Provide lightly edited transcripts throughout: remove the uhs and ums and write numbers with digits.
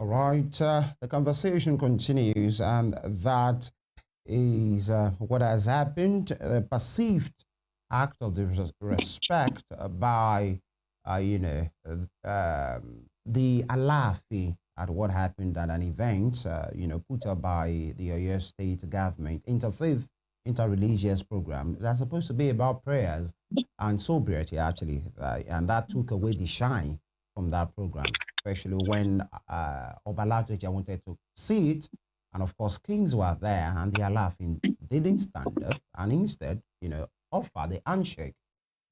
All right, the conversation continues, and that is what has happened, a perceived act of disrespect by, the Alaafin at what happened at an event, put up by the Oyo State government, interfaith, interreligious program that's supposed to be about prayers and sobriety, actually, and that took away the shine from that program, especially when Obalajoja wanted to see it. And of course, kings were there, and the Alaafin didn't stand up, and instead, offer the handshake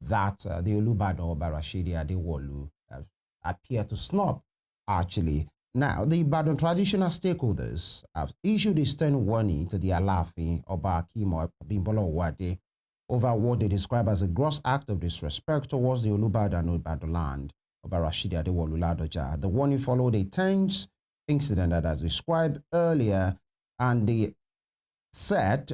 that the Olubadan of Rashidi Adewolu appear to snub, actually. Now, the Ibadan traditional stakeholders have issued a stern warning to the Alaafin of Akin Fapohunda over what they describe as a gross act of disrespect towards the Olubadan of Ibadan land of Rashidi Adewolu Ladoja. The warning followed a tense incident that as described earlier, and they said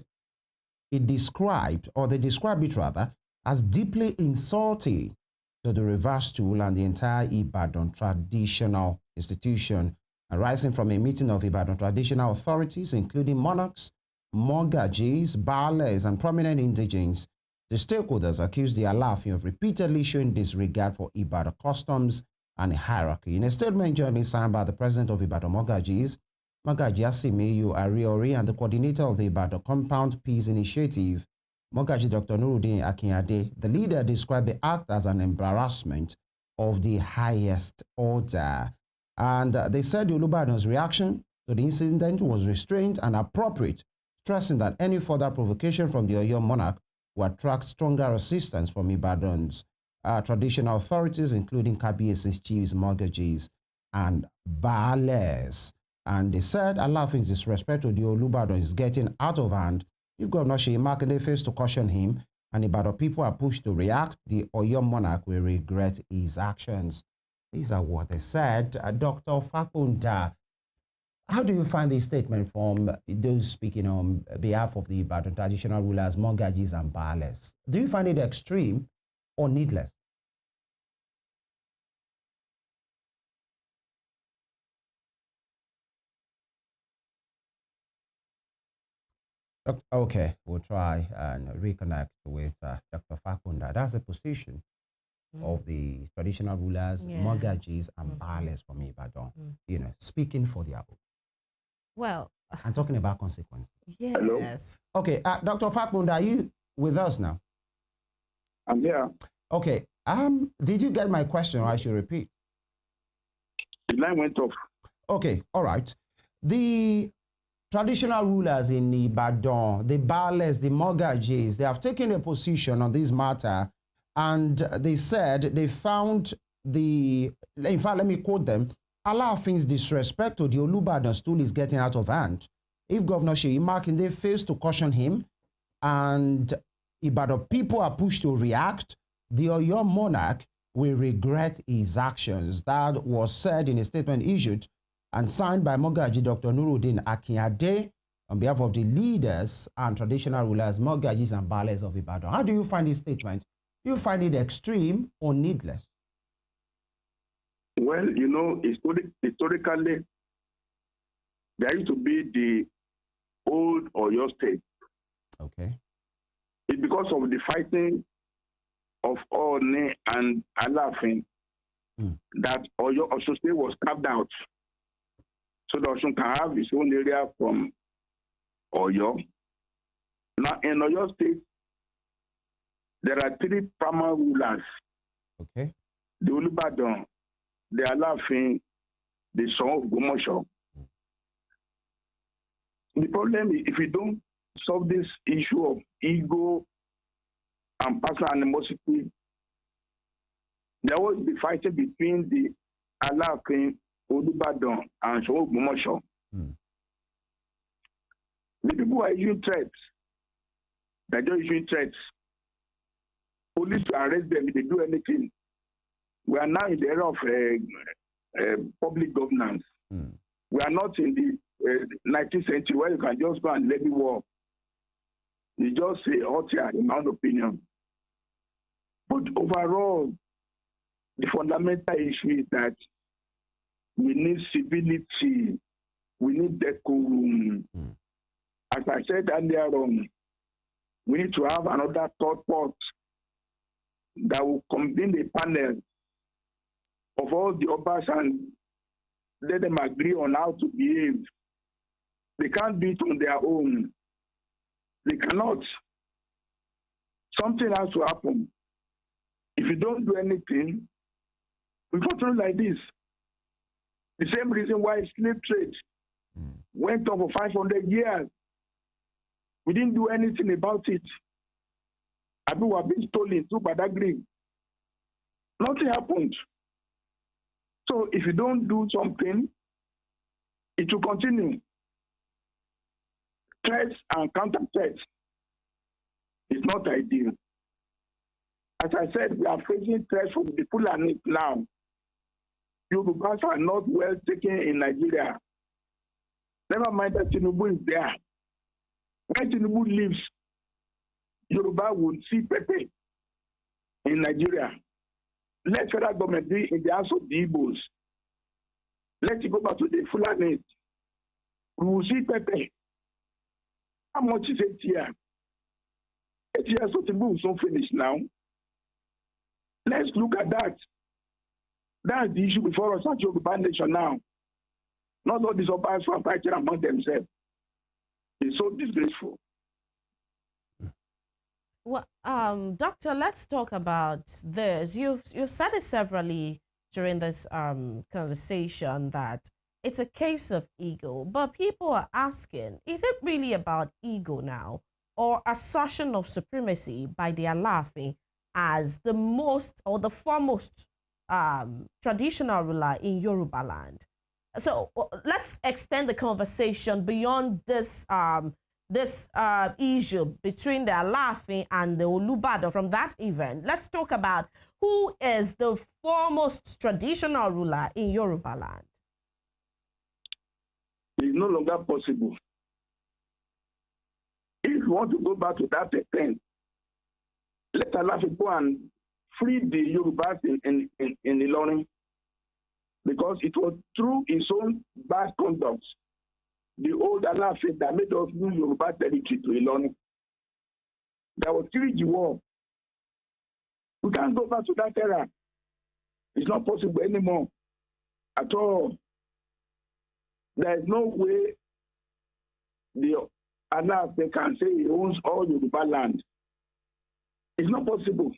they described it rather as deeply insulting to the reverse stool and the entire Ibadan traditional institution, arising from a meeting of Ibadan traditional authorities, including monarchs, mortgagees, baales, and prominent indigenes. The stakeholders accused the Alaafin of repeatedly showing disregard for Ibadan customs and hierarchy. In a statement jointly signed by the president of Ibadan Mortgagees, Mortgage Asimeyu Ariori, and the coordinator of the Ibadan Compound Peace Initiative, Mortgage Dr. Nuruddin Akinyade, the leader described the act as an embarrassment of the highest order. And they said the Olubadan's reaction to the incident was restrained and appropriate, stressing that any further provocation from the Oyo monarch will attract stronger resistance from Ibadan's traditional authorities, including Kabiesi's chiefs, mortgages, and baales. And they said Alaafin's disrespect to the Olubadan is getting out of hand. If Governor Seyi Makinde fails to caution him and Ibadan people are pushed to react, the Oyo monarch will regret his actions. These are what they said. Dr. Fapohunda, how do you find this statement from those speaking on behalf of the Ibadan traditional rulers, mortgages, and baales? Do you find it extreme or needless? Okay, we'll try and reconnect with Dr. Fapohunda. That's the position of the traditional rulers, mortgages, and baales from Ibadan, speaking for their own. Well, I'm talking about consequences. yes. Hello? Okay, Dr. Fapohunda, are you with us now? I'm here. Okay, did you get my question, or I should repeat? The line went off. Okay, all right. The traditional rulers in Ibadan, the baales, the mortgages, they have taken a position on this matter, and they said they found in fact, let me quote them, Alaafin's disrespect to the Olubadan stool is getting out of hand. If Governor Seyi Makinde fails to caution him and Ibadan people are pushed to react, the Oyo monarch will regret his actions. That was said in a statement issued and signed by Mortgage Dr. Nuruddin Akinyade on behalf of the leaders and traditional rulers, mortgages, and baales of Ibadan. How do you find this statement? Do you find it extreme or needless? Well, historically, there used to be the old Oyo state. Okay. It's because of the fighting of Ooni and Alaafin that Oyo State was carved out, so that Osun can have its own area from Oyo. Now, in Oyo State, there are three primary rulers. Okay. The Olubadan, the Alaafin, the son of Gomosho. The problem is, if you don't solve this issue of ego and personal animosity, there will be fighting between the Alaafin, Olubadan, and son of Gomosho. The people are issuing threats. They're just issuing threats. Police to arrest them if they do anything. We are now in the era of public governance. We are not in the 19th century where you can just go and levy war. You just say, in my own opinion. But overall, the fundamental issue is that We need civility. We need decorum. As I said earlier on, we need to have another third part that will convene a panel of all the Obas and let them agree on how to behave. They can't do it on their own. They cannot. Something has to happen. If you don't do anything, we continue like this. The same reason why slave trade went on for 500 years. We didn't do anything about it. People were being stolen through Badagry. Nothing happened. So if you don't do something, it will continue. Threats and counter-threats is not ideal. As I said, we are facing threats from the Fulani now. Yorubas are not well taken in Nigeria. Never mind that Tinubu is there. When Tinubu leaves, Yoruba will see Pepe in Nigeria. Let federal government be in the hands of the Igbos. Let it go back to the Fulani. We will see Pepe. How much is 8 years? 8 years of Tinubu is not finished now. Let's look at that. That's the issue before us as Yoruba nation now. Not all these Obas who are fighting among themselves. It's so disgraceful. Well, Doctor, let's talk about this. You've said it severally during this conversation that it's a case of ego, but people are asking, is it really about ego now or assertion of supremacy by the Alaafin as the most or the foremost traditional ruler in Yoruba land? So let's extend the conversation beyond this issue between the Alaafin and the Olubadan from that event. Let's talk about who is the foremost traditional ruler in Yoruba land. It is no longer possible. If you want to go back to that extent, let Alaafin go and free the Yorubas in Ilorin, because it was through his own bad conduct, the old Alaafin that made us lose Yoruba territory to Ilorin. There was 3G war. We can't go back to that era. It's not possible anymore at all. There is no way the Alaafin can say he owns all Yoruba land. It's not possible.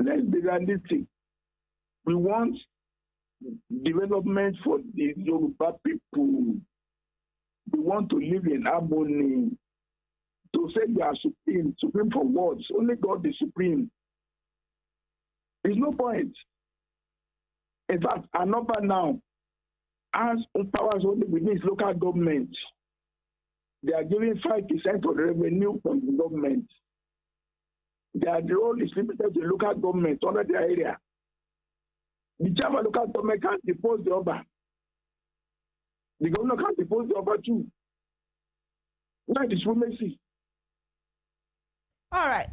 Let's be realistic. We want development for the Yoruba people. We want to live in harmony. To say you are supreme, supreme for what? Only God is supreme. There's no point. In fact, Anoba now has powers only within its local government. They are giving 5% of the revenue from the government. Their role is limited to local government under their area. The chairman local government can't depose the Oba. The governor can't depose the Oba too. Why the supremacy? All right,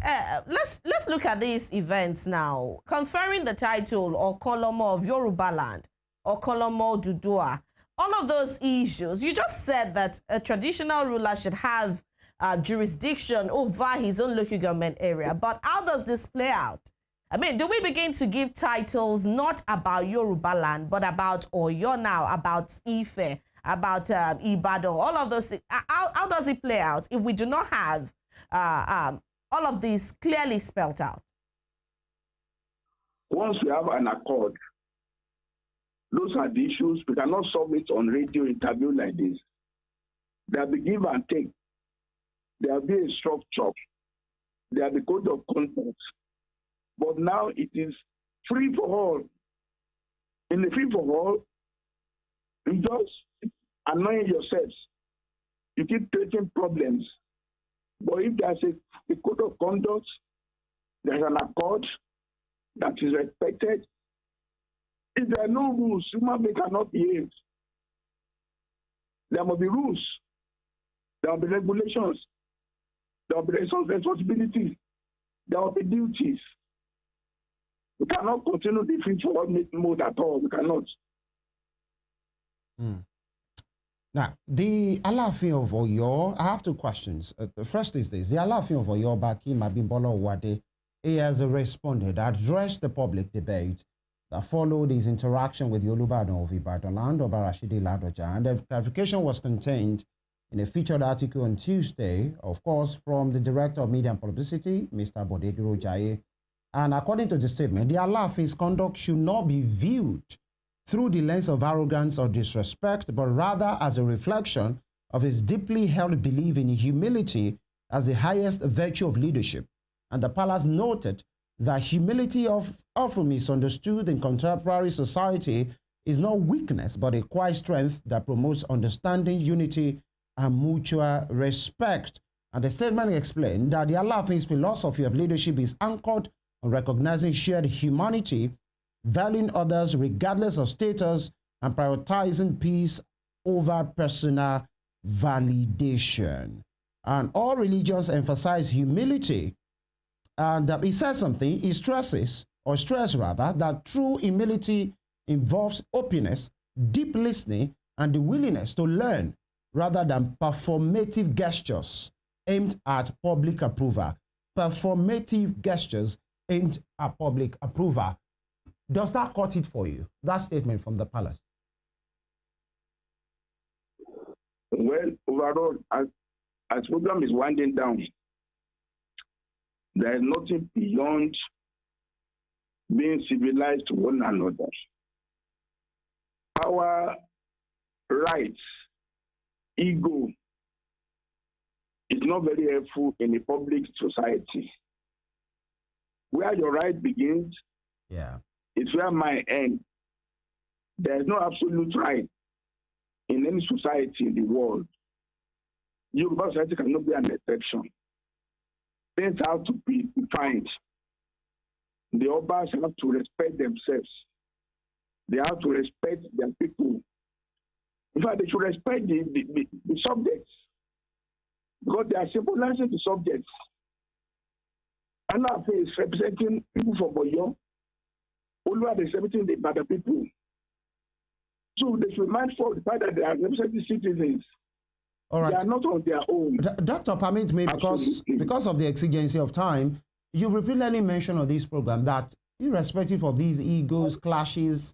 let's look at these events now. Conferring the title or Kolomo of Yoruba land or Kolomo Dudua, all of those issues. You just said that a traditional ruler should have jurisdiction over his own local government area. But how does this play out? I mean, do we begin to give titles not about Yoruba land, but about Oyo now, about Ife, about Ibadan, all of those things? How does it play out if we do not have all of these clearly spelled out? Once we have an accord, those are the issues. We cannot solve it on radio interview like this. There will be give and take. There will be a structure. There will be code of conduct. But now it is free for all. In the free for all, you just annoying yourselves. You keep creating problems. But if there's a code of conduct, there's an accord that is respected. If there are no rules, human beings cannot behave. There must be rules. There will be regulations. There will be responsibilities. There will be duties. We cannot continue the free for all mode at all. We cannot. Now, the Alaafin of Oyo, I have two questions. The first is this. The Alaafin of Oyo, Baki Mabimbola Owade, he has responded, addressed the public debate that followed his interaction with Olubadan of Ibadan, land of Rashidi Ladoja, and the clarification was contained in a featured article on Tuesday, of course, from the Director of Media and Publicity, Mr. Bodegiro Jaye. And according to the statement, the Alaafin's conduct should not be viewed through the lens of arrogance or disrespect, but rather as a reflection of his deeply held belief in humility as the highest virtue of leadership. And the palace noted that humility often misunderstood in contemporary society is not weakness, but a quiet strength that promotes understanding, unity, and mutual respect. And the statement explained that the Alaafin's philosophy of leadership is anchored on recognizing shared humanity, valuing others regardless of status, and prioritizing peace over personal validation. And all religions emphasize humility. And he says something, he stresses, or stress rather, that true humility involves openness, deep listening, and the willingness to learn rather than performative gestures aimed at public approval. Performative gestures aimed at public approval. Does that cut it for you? That statement from the palace. Well, overall, as program is winding down, there is nothing beyond being civilized to one another. Our rights, ego, is not very helpful in a public society. Where your right begins, it's where mine ends. There is no absolute right in any society in the world. Yoruba society cannot be an exception. Things have to be defined. The Obas have to respect themselves. They have to respect their people. In fact, they should respect the subjects, because they are symbolizing the subjects. Alaafin is representing people from Oyo. Olubadan is representing the Ibadan people. So they should be mindful of the fact that they are representing citizens. All right. They are not on their own. Doctor, permit me, because of the exigency of time, you repeatedly mentioned on this program that irrespective of these egos, clashes,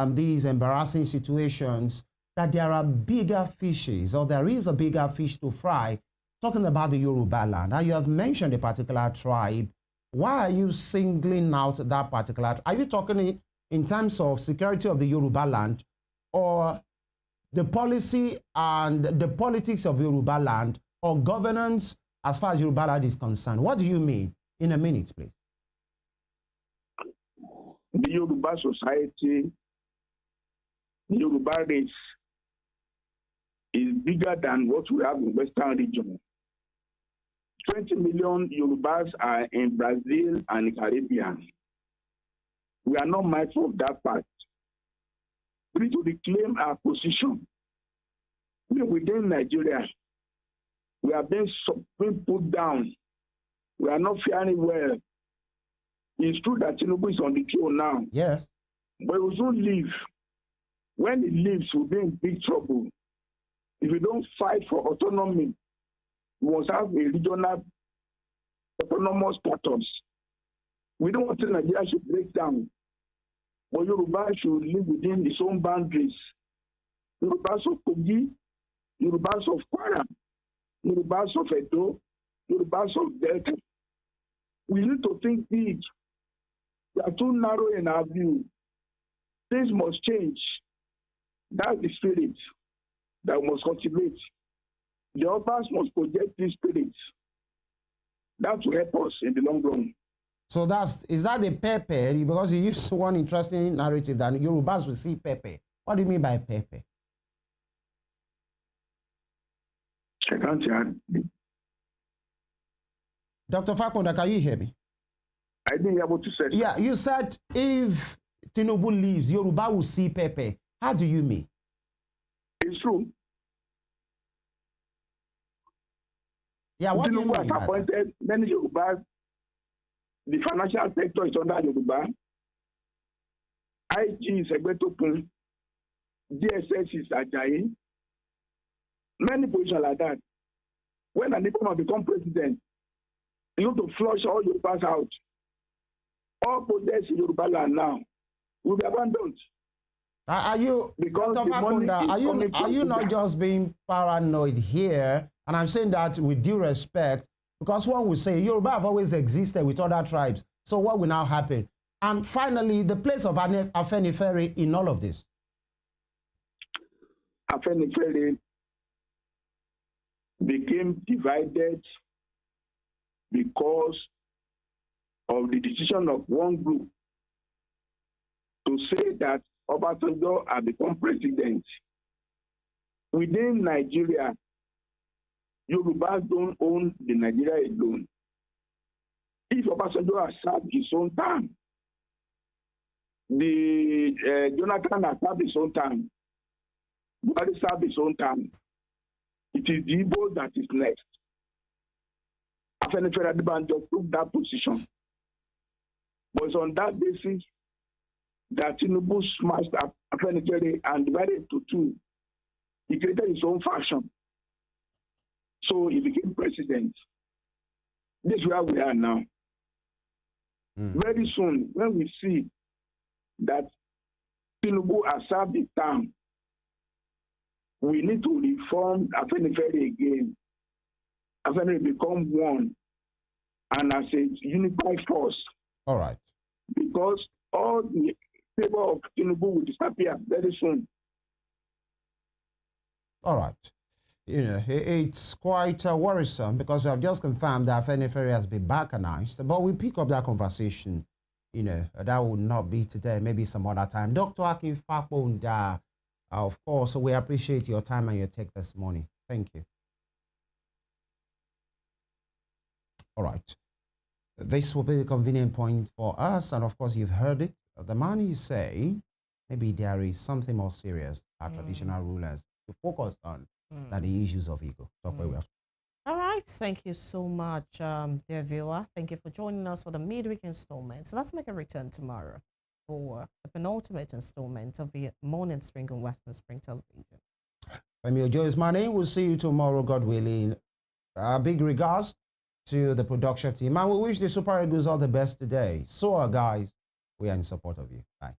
these embarrassing situations, that there are bigger fishes, or there is a bigger fish to fry, talking about the Yoruba land. Now, you have mentioned a particular tribe. Why are you singling out that particular? Are you talking in terms of security of the Yoruba land, or the policy and the politics of Yoruba land, or governance as far as Yoruba land is concerned? What do you mean? In a minute, please. The Yoruba society, the Yoruba race is bigger than what we have in Western region. 20 million Yorubas are in Brazil and the Caribbean. We are not mindful of that part. We need to reclaim our position. Within Nigeria, we are being put down. We are not faring well. It's true that Tinubu is on the throne now. Yes. But he will soon leave. When he leaves, we'll be in big trouble. If we don't fight for autonomy, we must have a regional autonomous status. We don't want Nigeria should break down. But Yoruba should live within its own boundaries. Yorubas of Kogi, Yorubas of Kwara, Yorubas of Edo, Yorubas of Delta. We need to think big. We are too narrow in our view. Things must change. That's the spirit that we must cultivate. The others must project this spirit. That will help us in the long run. So is that the Pepe? Because you used one interesting narrative that Yorubas will see Pepe. What do you mean by Pepe? I can't hear. Dr. Fapohunda, can you hear me? I didn't hear what you said. Yeah, you said if Tinubu leaves, Yoruba will see Pepe. How do you mean? It's true. Yeah, what do you mean by that? Appointed many Yorubas. The financial sector is under Yoruba. IG is Egbetokun. DSS is Ajayi. Many positions like that. When an Igbo become president, you have to flush all your pass out. All protests in Yoruba land now will be abandoned. Are you, because Dr. Fapohunda, are you not just being paranoid here? And I'm saying that with due respect, because one will say Yoruba have always existed with other tribes. So what will now happen? And finally, the place of Afenifere in all of this. Afenifere became divided because of the decision of one group to say that Obasanjo had become president. Within Nigeria, Yorubas don't own the Nigeria alone. If Obasanjo has served his own term, Jonathan has served his own term, Buhari served his own term, it is the Igbo that is next. Afenifere just took that position. But it's on that basis that Tinubu smashed Afenifere and divided into two. He created his own faction. So he became president. This is where we are now. Very soon, when we see that Tinubu has served his term, we need to reform Afenifere again. Afenifere become one and as a unified force. All right. Because all the favor of Tinubu will disappear very soon. All right. You know, it's quite worrisome because we have just confirmed that Afenifere has been balkanized, but we pick up that conversation. You know, that will not be today, maybe some other time. Dr. Akin Fapohunda, of course, we appreciate your time and your take this morning. Thank you. All right. This will be the convenient point for us, and of course, you've heard it. The man is saying maybe there is something more serious our traditional rulers to focus on than the issues of ego. All right. Thank you so much, dear viewer. Thank you for joining us for the midweek installment. So let's make a return tomorrow for the penultimate installment of the Morning Spring on Western Spring Television. Femi Ojo is my name. We'll see you tomorrow, God willing. Big regards to the production team, and we wish the Super Eagles all the best today. So, guys, we are in support of you. Bye.